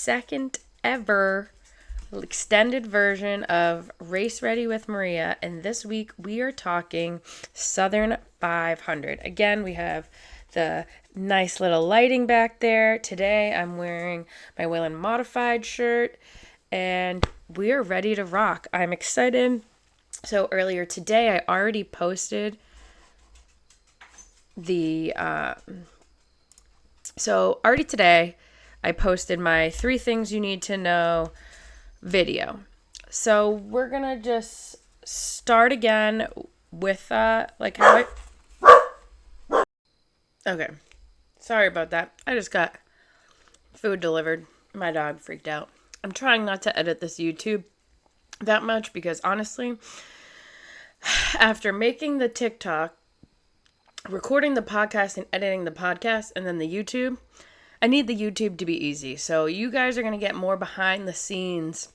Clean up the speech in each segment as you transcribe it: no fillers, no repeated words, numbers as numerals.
second ever extended version of Race Ready with Maria, and this week we are talking Southern 500. Again, we have the nice little lighting back there. Today I'm wearing my Whelen Modified shirt, and we are ready to rock. I'm excited. So earlier today I already posted today I posted my 3 things you need to know video. So we're gonna just start again with okay, sorry about that. I just got food delivered. My dog freaked out. I'm trying not to edit this YouTube that much because honestly, after making the TikTok, recording the podcast and editing the podcast, and then the YouTube, I need the YouTube to be easy. So you guys are going to get more behind the scenes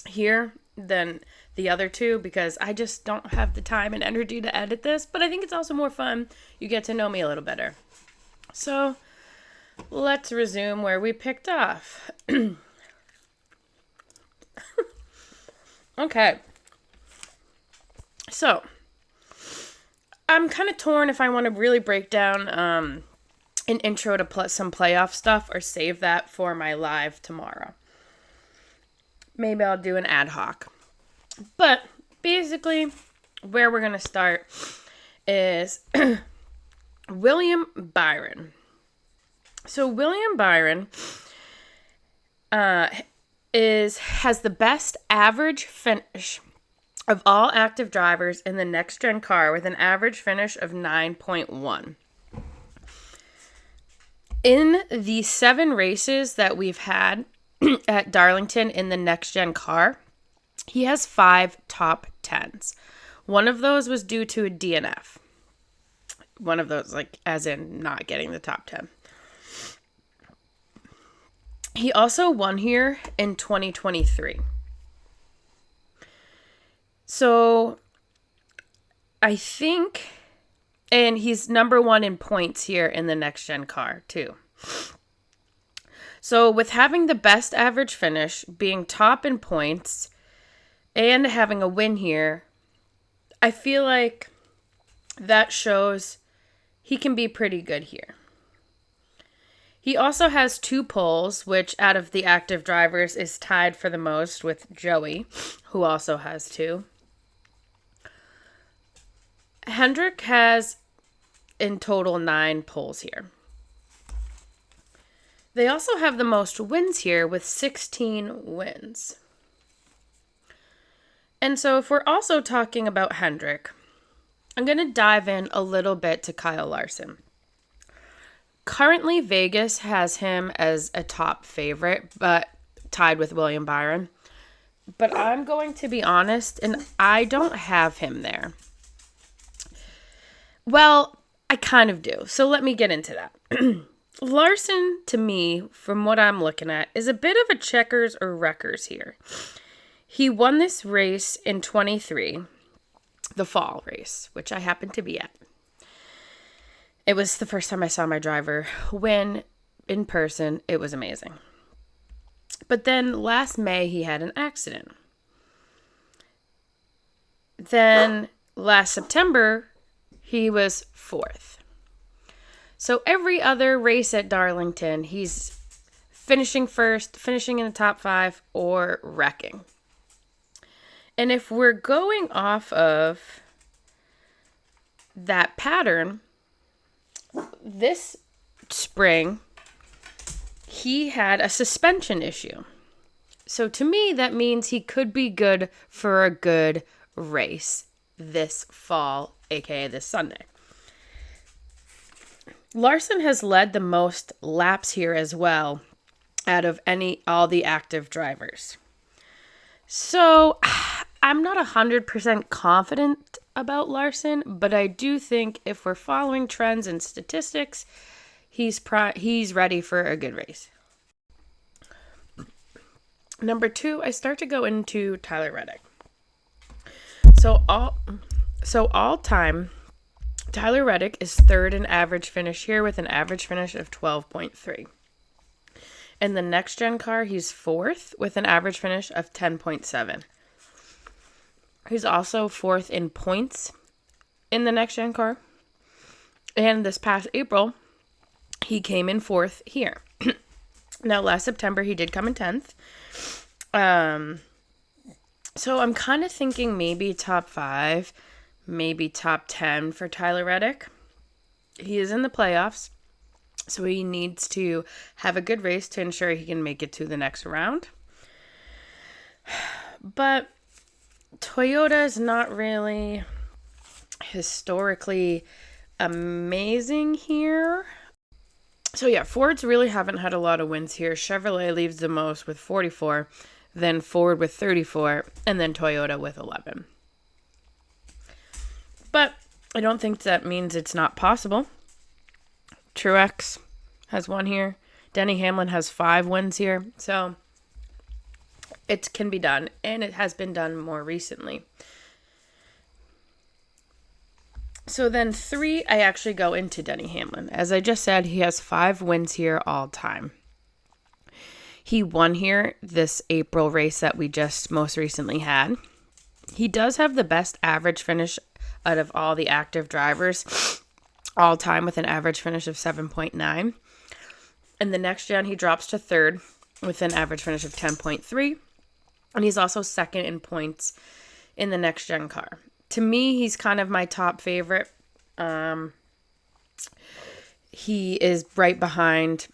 here than the other two because I just don't have the time and energy to edit this. But I think it's also more fun. You get to know me a little better. So let's resume where we picked off. Okay. So I'm kind of torn if I want to really break down an intro to some playoff stuff or save that for my live tomorrow. Maybe I'll do an ad hoc. But basically, where we're going to start is William Byron. So William Byron has the best average finish of all active drivers in the next gen car with an average finish of 9.1. In the 7 races that we've had at Darlington in the next gen car, he has 5 top 10s. One of those was due to a DNF. One of those, as in not getting the top 10. He also won here in 2023. So I think, and he's number 1 in points here in the next gen car too. So with having the best average finish, being top in points, and having a win here, I feel like that shows he can be pretty good here. He also has 2 poles, which out of the active drivers is tied for the most with Joey, who also has 2. Hendrick has in total 9 poles here. They also have the most wins here with 16 wins. And so if we're also talking about Hendrick, I'm going to dive in a little bit to Kyle Larson. Currently, Vegas has him as a top favorite, but tied with William Byron. But I'm going to be honest, and I don't have him there. Well, I kind of do. So let me get into that. Larson, to me, from what I'm looking at, is a bit of a checkers or wreckers here. He won this race in 23, the fall race, which I happened to be at. It was the first time I saw my driver win in person. It was amazing. But then last May, he had an accident. Then last September, he was 4th. So every other race at Darlington, he's finishing first, finishing in the top 5, or wrecking. And if we're going off of that pattern, this spring, he had a suspension issue. So to me, that means he could be good for a good race this fall, aka this Sunday. Larson has led the most laps here as well out of all the active drivers. So I'm not 100% confident about Larson, but I do think if we're following trends and statistics, he's ready for a good race. Number 2, I start to go into Tyler Reddick. So all time, Tyler Reddick is 3rd in average finish here with an average finish of 12.3. In the next gen car, he's 4th with an average finish of 10.7. He's also 4th in points in the next gen car. And this past April, he came in 4th here. Now, last September, he did come in 10th. So I'm kind of thinking maybe top 5, maybe top 10 for Tyler Reddick. He is in the playoffs, so he needs to have a good race to ensure he can make it to the next round. But Toyota is not really historically amazing here. So yeah, Fords really haven't had a lot of wins here. Chevrolet leads the most with 44, then Ford with 34, and then Toyota with 11. But I don't think that means it's not possible. Truex has 1 here. Denny Hamlin has 5 wins here. So it can be done, and it has been done more recently. So then 3, I actually go into Denny Hamlin. As I just said, he has 5 wins here all time. He won here this April race that we just most recently had. He does have the best average finish out of all the active drivers all time with an average finish of 7.9. In the next gen, he drops to 3rd with an average finish of 10.3. And he's also 2nd in points in the next gen car. To me, he's kind of my top favorite. He is right behind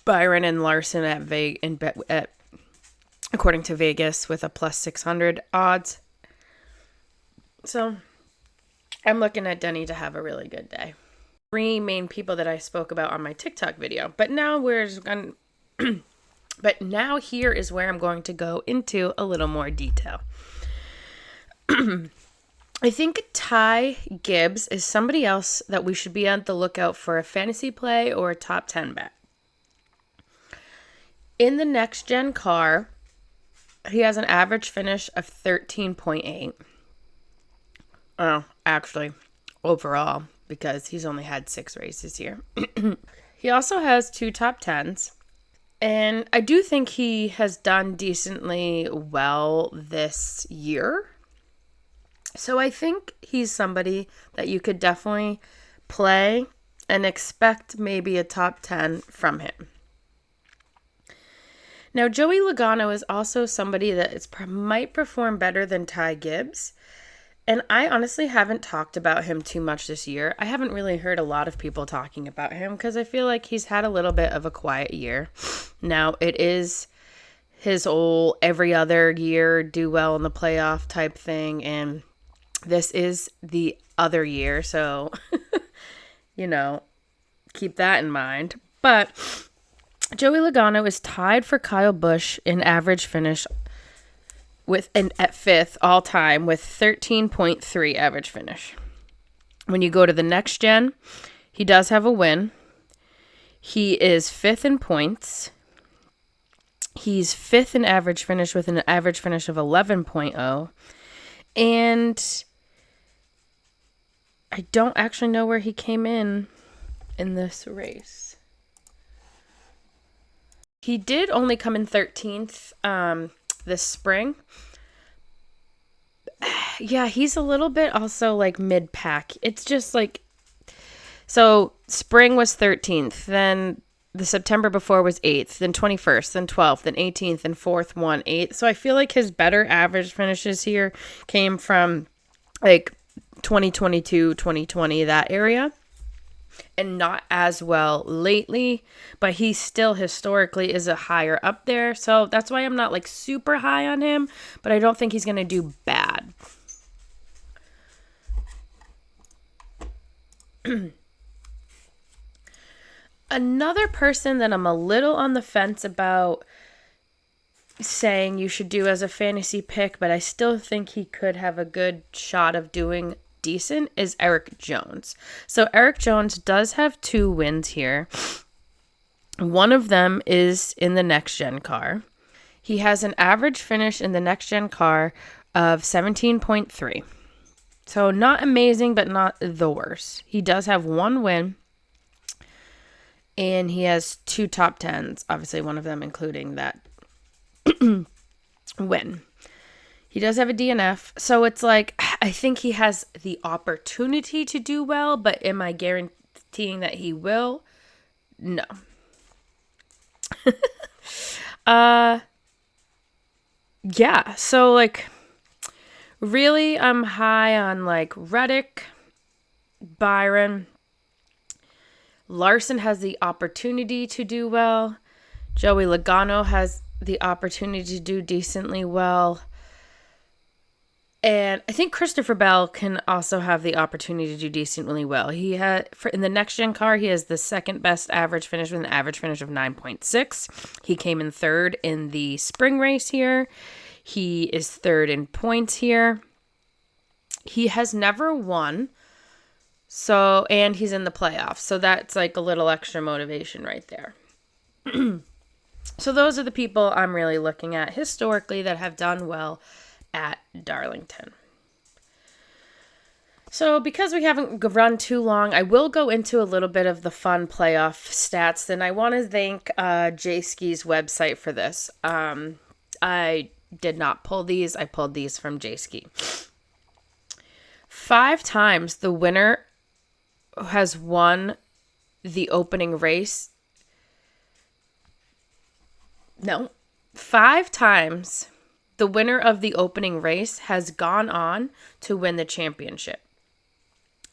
Byron and Larson at according to Vegas with a plus 600 odds. So I'm looking at Denny to have a really good day. 3 main people that I spoke about on my TikTok video, but now here is where I'm going to go into a little more detail. I think Ty Gibbs is somebody else that we should be on the lookout for a fantasy play or a top 10 bet. In the next gen car, he has an average finish of 13.8. Oh, actually, overall, because he's only had 6 races here. He also has 2 top 10s. And I do think he has done decently well this year. So I think he's somebody that you could definitely play and expect maybe a top 10 from him. Now, Joey Logano is also somebody that might perform better than Ty Gibbs. And I honestly haven't talked about him too much this year. I haven't really heard a lot of people talking about him because I feel like he's had a little bit of a quiet year. Now, it is his old every other year do well in the playoff type thing, and this is the other year, so, keep that in mind. But Joey Logano is tied for Kyle Busch in average finish at 5th all time with 13.3 average finish. When you go to the next gen, he does have a win. He is 5th in points. He's 5th in average finish with an average finish of 11.0. And I don't actually know where he came in this race. He did only come in 13th this spring. Yeah, he's a little bit also like mid-pack. It's just like, so spring was 13th, then the September before was 8th, then 21st, then 12th, then 18th, and 4th, 8th. So I feel like his better average finishes here came from like 2022, 2020, that area. And not as well lately, but he still historically is a higher up there. So that's why I'm not like super high on him, but I don't think he's going to do bad. Another person that I'm a little on the fence about saying you should do as a fantasy pick, but I still think he could have a good shot of doing decent, is Eric Jones. So Eric Jones does have 2 wins here. One of them is in the next gen car. He has an average finish in the next gen car of 17.3. So not amazing, but not the worst. He does have 1 win. And he has 2 top 10s, obviously one of them including that win. He does have a DNF, so it's like, I think he has the opportunity to do well, but am I guaranteeing that he will? No. Yeah, so like, really, I'm high on like Reddick, Byron. Larson has the opportunity to do well. Joey Logano has the opportunity to do decently well. And I think Christopher Bell can also have the opportunity to do decently well. He had, in the next gen car, he has the second best average finish with an average finish of 9.6. He came in third in the spring race here. He is third in points here. He has never won. So, and he's in the playoffs. So that's like a little extra motivation right there. So those are the people I'm really looking at historically that have done well at Darlington. So because we haven't run too long, I will go into a little bit of the fun playoff stats. And I want to thank J-Ski's website for this. I did not pull these. I pulled these from J-Ski. 5 times the winner has won the opening race. No, 5 times the winner of the opening race has gone on to win the championship.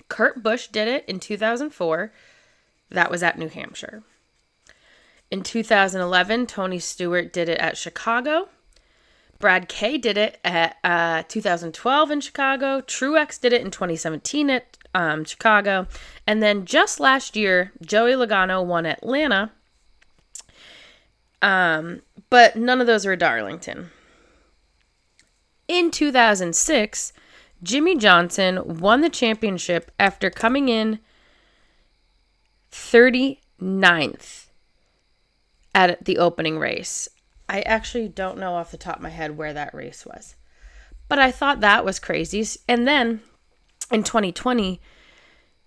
Kurt Busch did it in 2004. That was at New Hampshire. In 2011, Tony Stewart did it at Chicago. Brad Kay did it at 2012 in Chicago. Truex did it in 2017 at Chicago. And then just last year, Joey Logano won Atlanta. But none of those were Darlington. In 2006, Jimmy Johnson won the championship after coming in 39th at the opening race. I actually don't know off the top of my head where that race was, but I thought that was crazy. And then in 2020,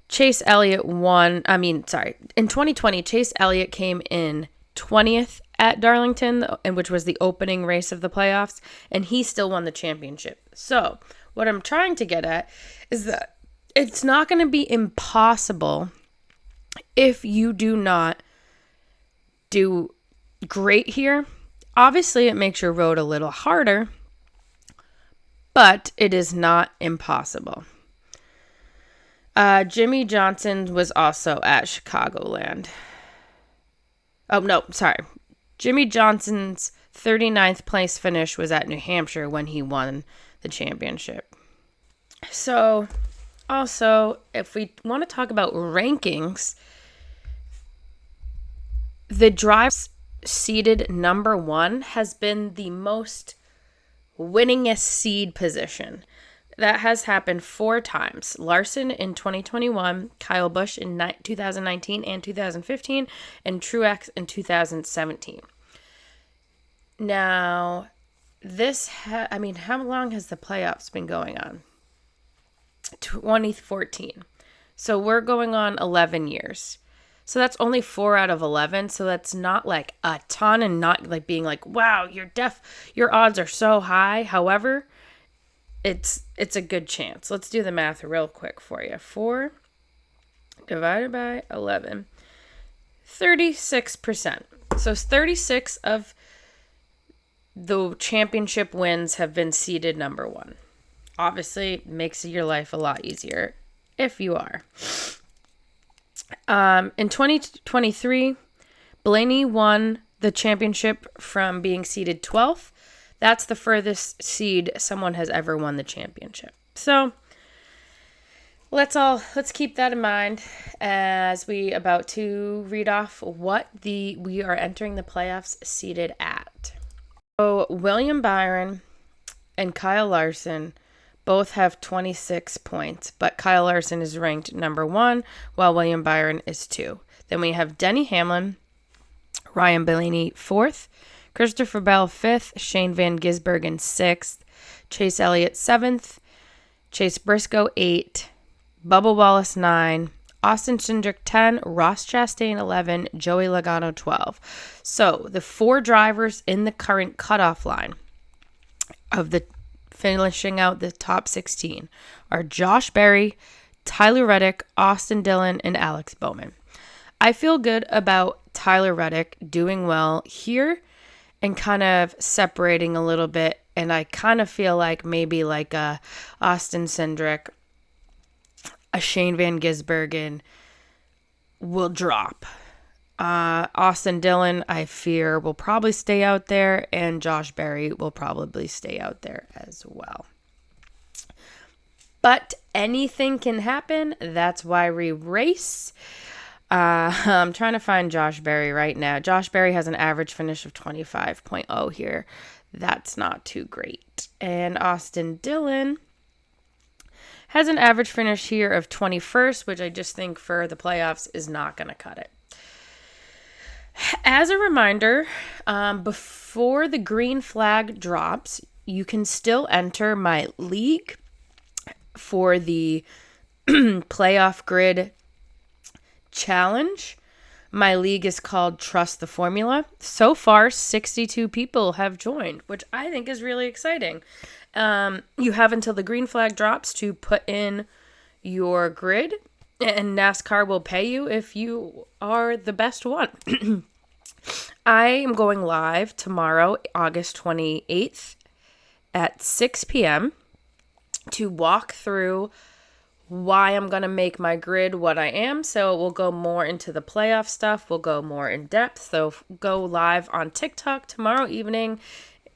Chase Elliott in 2020, Chase Elliott came in 20th at Darlington, and which was the opening race of the playoffs, and he still won the championship. So what I'm trying to get at is that it's not going to be impossible if you do not do great here. Obviously, it makes your road a little harder, but it is not impossible. Jimmy Johnson was also at Chicagoland. Oh, no, sorry. Jimmy Johnson's 39th place finish was at New Hampshire when he won the championship. So, also, if we want to talk about rankings, the driver seeded number 1 has been the most winningest seed position. That has happened 4 times. Larson in 2021, Kyle Busch in 2019 and 2015, and Truex in 2017. Now, how long has the playoffs been going on? 2014. So we're going on 11 years. So that's only 4 out of 11. So that's not like a ton, and not like being like, wow, your odds are so high. However, it's a good chance. Let's do the math real quick for you. 4 divided by 11. 36%. So 36 of the championship wins have been seeded number 1. Obviously, it makes your life a lot easier if you are. In 2023, Blaney won the championship from being seeded 12th. That's the furthest seed someone has ever won the championship. So let's keep that in mind as we about to read off what we are entering the playoffs seeded at. So William Byron and Kyle Larson both have 26 points, but Kyle Larson is ranked number 1, while William Byron is 2. Then we have Denny Hamlin, Ryan Blaney 4th, Christopher Bell 5th, Shane Van Gisbergen 6th, Chase Elliott 7th, Chase Briscoe 8, Bubba Wallace 9, Austin Cindric 10, Ross Chastain 11, Joey Logano 12. So the 4 drivers in the current cutoff line of the finishing out the top 16 are Josh Berry, Tyler Reddick, Austin Dillon, and Alex Bowman. I feel good about Tyler Reddick doing well here and kind of separating a little bit. And I kind of feel like maybe like a Austin Cindric, a Shane Van Gisbergen will drop. Austin Dillon, I fear, will probably stay out there, and Josh Berry will probably stay out there as well. But anything can happen. That's why we race. I'm trying to find Josh Berry right now. Josh Berry has an average finish of 25.0 here. That's not too great. And Austin Dillon has an average finish here of 21st, which I just think for the playoffs is not going to cut it. As a reminder, before the green flag drops, you can still enter my league for the playoff grid challenge. My league is called Trust the Formula. So far, 62 people have joined, which I think is really exciting. You have until the green flag drops to put in your grid, and NASCAR will pay you if you are the best one. I am going live tomorrow, August 28th at 6 p.m. to walk through why I'm going to make my grid what I am. So we'll go more into the playoff stuff. We'll go more in depth. So go live on TikTok tomorrow evening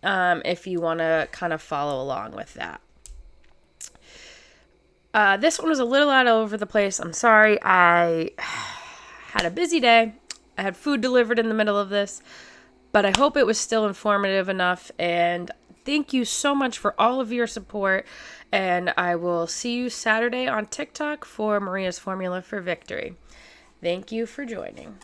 if you want to kind of follow along with that. This one was a little all over the place. I'm sorry. I had a busy day. I had food delivered in the middle of this, but I hope it was still informative enough. And thank you so much for all of your support. And I will see you Saturday on TikTok for Maria's Formula for Victory. Thank you for joining.